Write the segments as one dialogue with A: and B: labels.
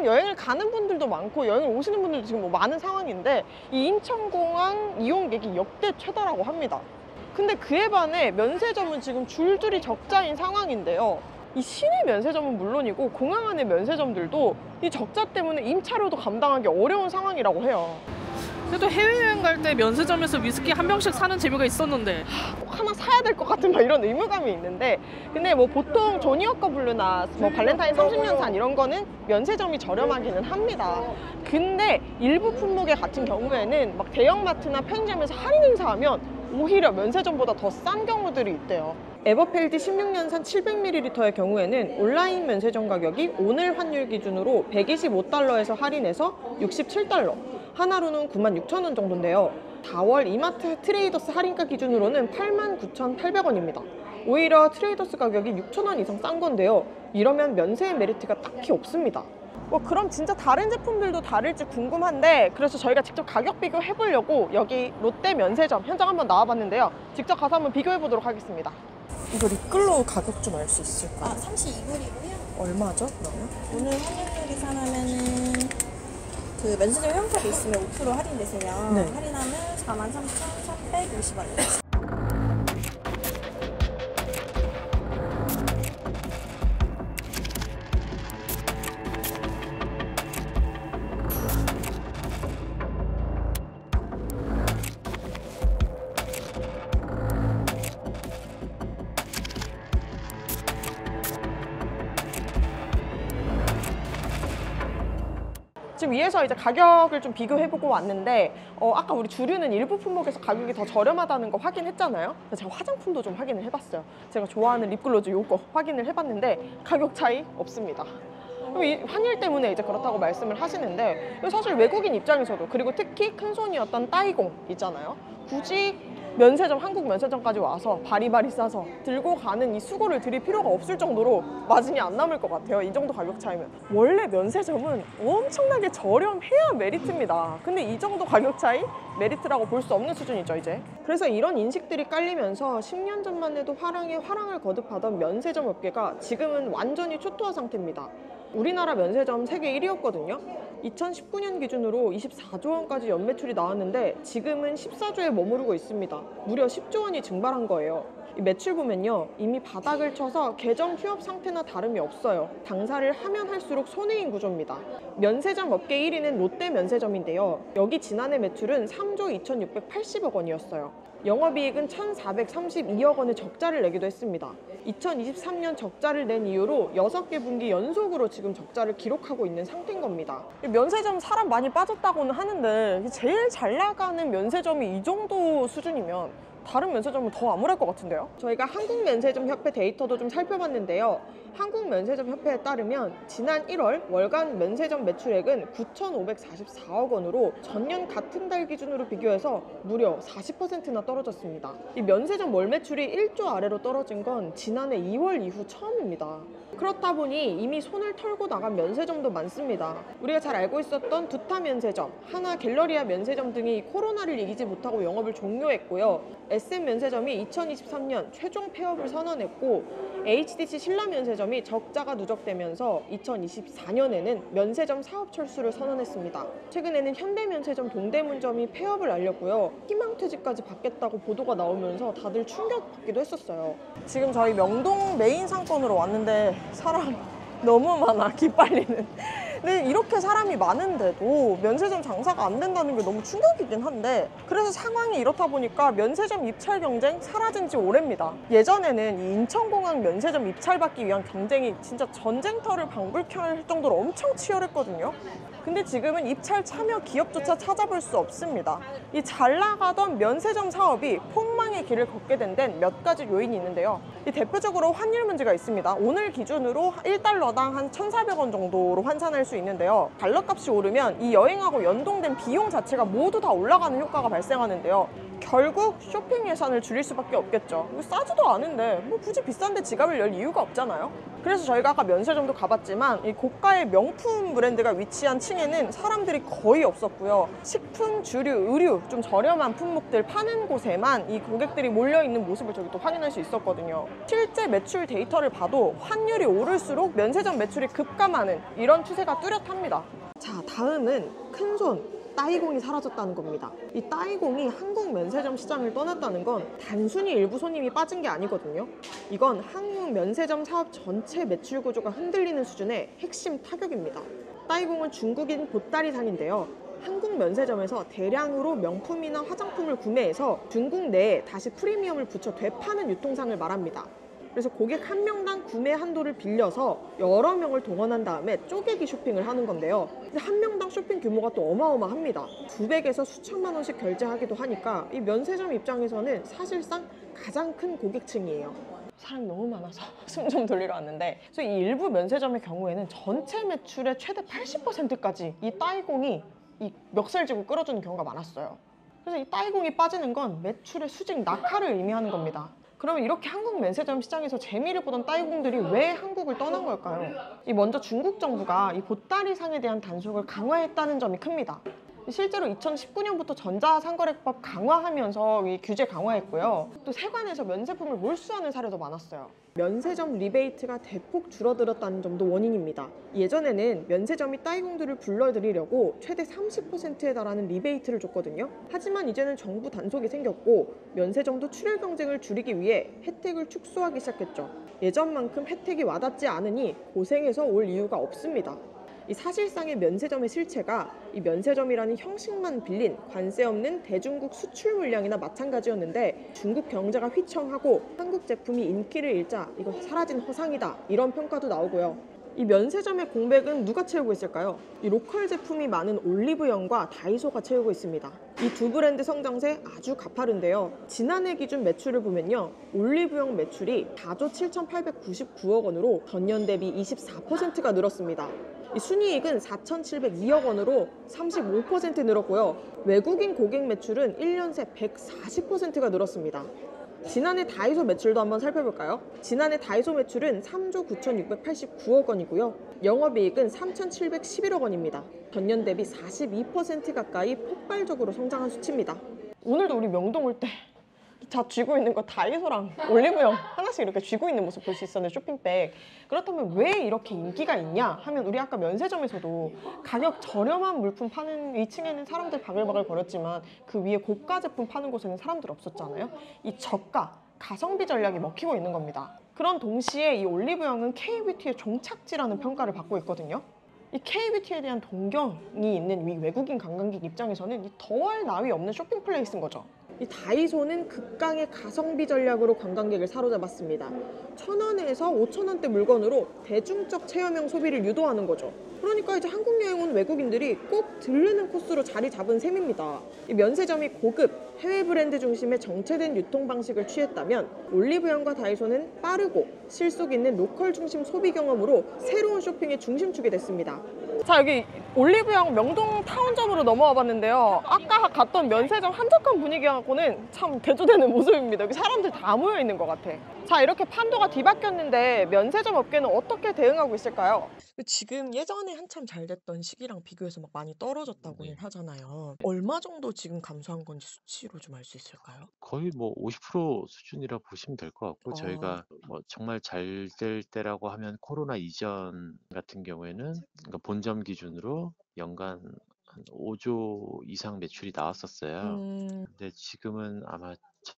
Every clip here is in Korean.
A: 여행을 가는 분들도 많고 여행을 오시는 분들도 지금 뭐 많은 상황인데 이 인천공항 이용객이 역대 최다라고 합니다. 근데 그에 반해 면세점은 지금 줄줄이 적자인 상황인데요. 이 시내 면세점은 물론이고 공항 안의 면세점들도 이 적자 때문에 임차료도 감당하기 어려운 상황이라고 해요.
B: 그래도 해외여행 갈 때 면세점에서 위스키 한 병씩 사는 재미가 있었는데
A: 꼭 하나 사야 될 것 같은 막 이런 의무감이 있는데, 근데 뭐 보통 조니워커 블루나 뭐 발렌타인 30년산 이런 거는 면세점이 저렴하기는 합니다. 근데 일부 품목의 같은 경우에는 막 대형마트나 편의점에서 할인 행사하면 오히려 면세점보다 더 싼 경우들이 있대요. 에버필드 16년산 700ml의 경우에는 온라인 면세점 가격이 오늘 환율 기준으로 125달러에서 할인해서 67달러, 하나로는 96,000원 정도인데요. 4월 이마트 트레이더스 할인가 기준으로는 89,800원입니다. 오히려 트레이더스 가격이 6,000원 이상 싼 건데요. 이러면 면세의 메리트가 딱히 없습니다. 그럼 진짜 다른 제품들도 다를지 궁금한데, 그래서 저희가 직접 가격 비교해 보려고 여기 롯데 면세점 현장 한번 나와봤는데요. 직접 가서 한번 비교해 보도록 하겠습니다. 이거 립글로우 가격 좀 알 수 있을까요?
C: 32불이고요.
A: 얼마죠, 그러면?
C: 오늘 환율 계산하면은 그 면세점 회원카드 있으면 5% 할인되세요.
A: 네.
C: 할인하면 43,450원이에요.
A: 지금 위에서 이제 가격을 좀 비교해보고 왔는데 아까 우리 주류는 일부 품목에서 가격이 더 저렴하다는 거 확인했잖아요. 제가 화장품도 좀 확인을 해봤어요. 제가 좋아하는 립글로즈 요거 확인을 해봤는데 가격 차이 없습니다. 이 환율 때문에 이제 그렇다고 말씀을 하시는데, 사실 외국인 입장에서도, 그리고 특히 큰 손이었던 따이공 있잖아요. 굳이 면세점, 한국 면세점까지 와서 바리바리 싸서 들고 가는 이 수고를 들일 필요가 없을 정도로 마진이 안 남을 것 같아요. 이 정도 가격 차이면. 원래 면세점은 엄청나게 저렴해야 메리트입니다. 근데 이 정도 가격 차이? 메리트라고 볼 수 없는 수준이죠, 이제. 그래서 이런 인식들이 깔리면서 10년 전만 해도 화랑에 화랑을 거듭하던 면세점 업계가 지금은 완전히 초토화 상태입니다. 우리나라 면세점 세계 1위였거든요. 2019년 기준으로 24조 원까지 연매출이 나왔는데 지금은 14조에 머무르고 있습니다. 무려 10조 원이 증발한 거예요. 이 매출 보면요, 이미 바닥을 쳐서 계정 휴업 상태나 다름이 없어요. 당사를 하면 할수록 손해인 구조입니다. 면세점 업계 1위는 롯데 면세점인데요. 여기 지난해 매출은 3조 2,680억 원이었어요. 영업이익은 1,432억 원의 적자를 내기도 했습니다. 2023년 적자를 낸 이후로 6개 분기 연속으로 지금 적자를 기록하고 있는 상태인 겁니다. 면세점 사람 많이 빠졌다고는 하는데 제일 잘 나가는 면세점이 이 정도 수준이면 다른 면세점은 더 암울할 것 같은데요? 저희가 한국면세점협회 데이터도 좀 살펴봤는데요. 한국면세점협회에 따르면 지난 1월 월간 면세점 매출액은 9,544억 원으로 전년 같은 달 기준으로 비교해서 무려 40%나 떨어졌습니다. 이 면세점 월 매출이 1조 아래로 떨어진 건 지난해 2월 이후 처음입니다. 그렇다 보니 이미 손을 털고 나간 면세점도 많습니다. 우리가 잘 알고 있었던 두타 면세점, 하나 갤러리아 면세점 등이 코로나를 이기지 못하고 영업을 종료했고요. SM 면세점이 2023년 최종 폐업을 선언했고, HDC 신라 면세점이 적자가 누적되면서 2024년에는 면세점 사업 철수를 선언했습니다. 최근에는 현대 면세점 동대문점이 폐업을 알렸고요. 희망퇴직까지 받겠다고 보도가 나오면서 다들 충격받기도 했었어요. 지금 저희 명동 메인 상권으로 왔는데 사람 너무 많아, 기빨리는. 근데 이렇게 사람이 많은데도 면세점 장사가 안 된다는 게 너무 충격이긴 한데, 그래서 상황이 이렇다 보니까 면세점 입찰 경쟁 사라진 지 오래입니다. 예전에는 이 인천공항 면세점 입찰받기 위한 경쟁이 진짜 전쟁터를 방불케 할 정도로 엄청 치열했거든요. 근데 지금은 입찰 참여 기업조차 찾아볼 수 없습니다. 이 잘 나가던 면세점 사업이 폭망의 길을 걷게 된 데는 몇 가지 요인이 있는데요. 이 대표적으로 환율 문제가 있습니다. 오늘 기준으로 1달러당 한 1,400원 정도로 환산할 수 있는데요. 달러 값이 오르면 이 여행하고 연동된 비용 자체가 모두 다 올라가는 효과가 발생하는데요. 결국 쇼핑 예산을 줄일 수밖에 없겠죠. 이거 싸지도 않은데 뭐 굳이 비싼데 지갑을 열 이유가 없잖아요. 그래서 저희가 아까 면세점도 가봤지만 이 고가의 명품 브랜드가 위치한 층에는 사람들이 거의 없었고요. 식품, 주류, 의류 좀 저렴한 품목들 파는 곳에만 이 고객들이 몰려있는 모습을 저기 또 확인할 수 있었거든요. 실제 매출 데이터를 봐도 환율이 오를수록 면세점 매출이 급감하는 이런 추세가 뚜렷합니다. 자, 다음은 큰손 따이공이 사라졌다는 겁니다. 이 따이공이 한국 면세점 시장을 떠났다는 건 단순히 일부 손님이 빠진 게 아니거든요. 이건 한국 면세점 사업 전체 매출 구조가 흔들리는 수준의 핵심 타격입니다. 따이공은 중국인 보따리상인데요. 한국 면세점에서 대량으로 명품이나 화장품을 구매해서 중국 내에 다시 프리미엄을 붙여 되파는 유통상을 말합니다. 그래서 고객 한 명당 구매 한도를 빌려서 여러 명을 동원한 다음에 쪼개기 쇼핑을 하는 건데요. 근데 한 명당 쇼핑 규모가 또 어마어마합니다. 수백에서 수천만 원씩 결제하기도 하니까 이 면세점 입장에서는 사실상 가장 큰 고객층이에요. 사람이 너무 많아서 숨 좀 돌리러 왔는데, 그래서 이 일부 면세점의 경우에는 전체 매출의 최대 80%까지 이 따이공이 이 멱살지고 끌어주는 경우가 많았어요. 그래서 이 따이공이 빠지는 건 매출의 수직 낙하를 의미하는 겁니다. 그러면 이렇게 한국 면세점 시장에서 재미를 보던 따이공들이 왜 한국을 떠난 걸까요? 먼저 중국 정부가 이 보따리상에 대한 단속을 강화했다는 점이 큽니다. 실제로 2019년부터 전자상거래법 강화하면서 이 규제 강화했고요. 또 세관에서 면세품을 몰수하는 사례도 많았어요. 면세점 리베이트가 대폭 줄어들었다는 점도 원인입니다. 예전에는 면세점이 따이공들을 불러들이려고 최대 30%에 달하는 리베이트를 줬거든요. 하지만 이제는 정부 단속이 생겼고 면세점도 출혈 경쟁을 줄이기 위해 혜택을 축소하기 시작했죠. 예전만큼 혜택이 와닿지 않으니 고생해서 올 이유가 없습니다. 이 사실상의 면세점의 실체가 이 면세점이라는 형식만 빌린 관세 없는 대중국 수출 물량이나 마찬가지였는데, 중국 경제가 휘청하고 한국 제품이 인기를 잃자 이거 사라진 허상이다, 이런 평가도 나오고요. 이 면세점의 공백은 누가 채우고 있을까요? 이 로컬 제품이 많은 올리브영과 다이소가 채우고 있습니다. 이 두 브랜드 성장세 아주 가파른데요. 지난해 기준 매출을 보면요, 올리브영 매출이 4조 7,899억 원으로 전년 대비 24%가 늘었습니다. 이 순이익은 4,702억 원으로 35% 늘었고요. 외국인 고객 매출은 1년 새 140%가 늘었습니다. 지난해 다이소 매출도 한번 살펴볼까요? 지난해 다이소 매출은 3조 9,689억 원이고요. 영업이익은 3,711억 원입니다. 전년 대비 42% 가까이 폭발적으로 성장한 수치입니다. 오늘도 우리 명동 올 때 다 쥐고 있는 거 다이소랑 올리브영 하나씩 이렇게 쥐고 있는 모습 볼 수 있었는데, 쇼핑백. 그렇다면 왜 이렇게 인기가 있냐 하면, 우리 아까 면세점에서도 가격 저렴한 물품 파는 2층에는 사람들 바글바글 거렸지만 그 위에 고가 제품 파는 곳에는 사람들 없었잖아요. 이 저가, 가성비 전략이 먹히고 있는 겁니다. 그런 동시에 이 올리브영은 K뷰티의 종착지라는 평가를 받고 있거든요. 이 K뷰티에 대한 동경이 있는 이 외국인 관광객 입장에서는 이 더할 나위 없는 쇼핑 플레이스인 거죠. 이 다이소는 극강의 가성비 전략으로 관광객을 사로잡았습니다. 1,000원에서 5,000원대 물건으로 대중적 체험형 소비를 유도하는 거죠. 그러니까 이제 한국 여행 온 외국인들이 꼭 들르는 코스로 자리 잡은 셈입니다. 이 면세점이 고급 해외 브랜드 중심의 정체된 유통 방식을 취했다면, 올리브영과 다이소는 빠르고 실속 있는 로컬 중심 소비 경험으로 새로운 쇼핑의 중심축이 됐습니다. 자, 여기 올리브영 명동 타운점으로 넘어와 봤는데요. 아까 갔던 면세점 한적한 분위기하고는 참 대조되는 모습입니다. 여기 사람들 다 모여 있는 것 같아. 자, 이렇게 판도가 뒤바뀌었는데 면세점 업계는 어떻게 대응하고 있을까요? 지금 예전에 한참 잘 됐던 시기랑 비교해서 막 많이 떨어졌다고는 하잖아요. 얼마 정도 지금 감소한 건지 수치로 좀 알 수 있을까요?
D: 거의 뭐 50% 수준이라 보시면 될 것 같고, 저희가 뭐 정말 잘 될 때라고 하면 코로나 이전 같은 경우에는, 그러니까 본점 기준으로 연간 한 5조 이상 매출이 나왔었어요. 근데 지금은 아마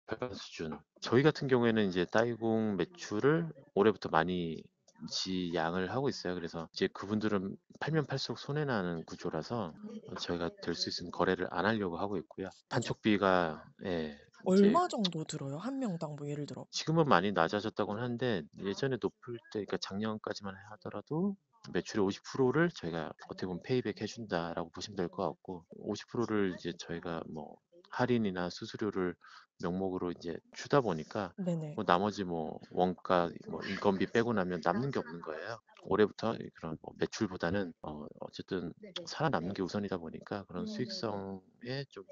D: 절반 수준. 저희 같은 경우에는 이제 따이공 매출을 올해부터 많이 지양을 하고 있어요. 그래서 이제 그분들은 팔면 팔수록 손해나는 구조라서 저희가 될 수 있으면 거래를 안 하려고 하고 있고요. 판촉비가 이제
A: 얼마 정도 들어요? 한 명당 뭐 예를 들어.
D: 지금은 많이 낮아졌다고는 하는데, 예전에 높을 때, 그러니까 작년까지만 하더라도 매출의 50%를 저희가 어떻게 보면 페이백 해준다라고 보시면 될 것 같고, 50%를 이제 저희가 뭐 할인이나 수수료를 명목으로 이제 주다 보니까
A: 네네.
D: 뭐 나머지 뭐 원가, 뭐 인건비 빼고 나면 남는 게 없는 거예요. 올해부터 그런 뭐 매출보다는 어쨌든 살아남는 게 우선이다 보니까 그런 수익성에 좀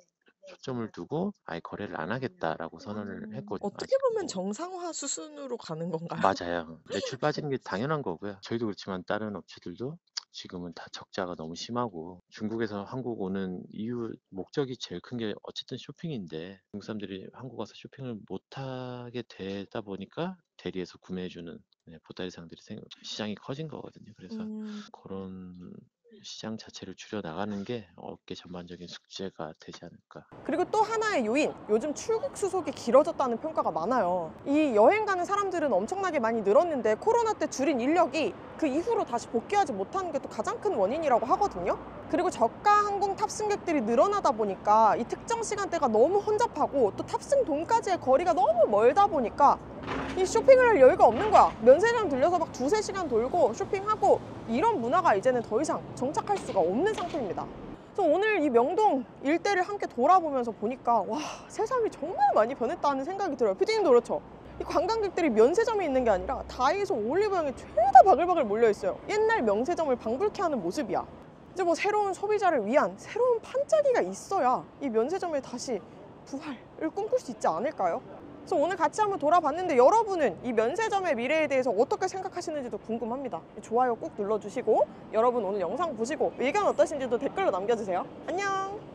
D: 초점을 두고 아예 거래를 안 하겠다라고 선언을 했고
A: 어떻게
D: 아직
A: 보면
D: 뭐
A: 정상화 수순으로 가는 건가요?
D: 맞아요. 매출 빠지는 게 당연한 거고요. 저희도 그렇지만 다른 업체들도 지금은 다 적자가 너무 심하고 중국에서 한국 오는 이유 목적이 제일 큰 게 어쨌든 쇼핑인데 중국 사람들이 한국 와서 쇼핑을 못 하게 되다 보니까 대리에서 구매해주는 보따리상들이 시장이 커진 거거든요. 그래서 그런 시장 자체를 줄여 나가는 게 업계 전반적인 숙제가 되지 않을까.
A: 그리고 또 하나의 요인, 요즘 출국 수속이 길어졌다는 평가가 많아요. 이 여행 가는 사람들은 엄청나게 많이 늘었는데 코로나 때 줄인 인력이 그 이후로 다시 복귀하지 못하는 게 또 가장 큰 원인이라고 하거든요. 그리고 저가 항공 탑승객들이 늘어나다 보니까 이 특정 시간대가 너무 혼잡하고 또 탑승 돈까지의 거리가 너무 멀다 보니까 이 쇼핑을 할 여유가 없는 거야. 면세점 들려서 막 2~3시간 돌고 쇼핑하고 이런 문화가 이제는 더 이상 정착할 수가 없는 상태입니다. 그래서 오늘 이 명동 일대를 함께 돌아보면서 보니까 와, 세상이 정말 많이 변했다는 생각이 들어요. 피디님도 그렇죠? 이 관광객들이 면세점에 있는 게 아니라 다이소, 올리브영에 죄다 바글바글 몰려있어요. 옛날 명세점을 방불케 하는 모습이야. 이제 뭐 새로운 소비자를 위한 새로운 판짜기가 있어야 이 면세점에 다시 부활을 꿈꿀 수 있지 않을까요? 그래서 오늘 같이 한번 돌아봤는데 여러분은 이 면세점의 미래에 대해서 어떻게 생각하시는지도 궁금합니다. 좋아요 꾹 눌러주시고 여러분 오늘 영상 보시고 의견 어떠신지도 댓글로 남겨주세요. 안녕!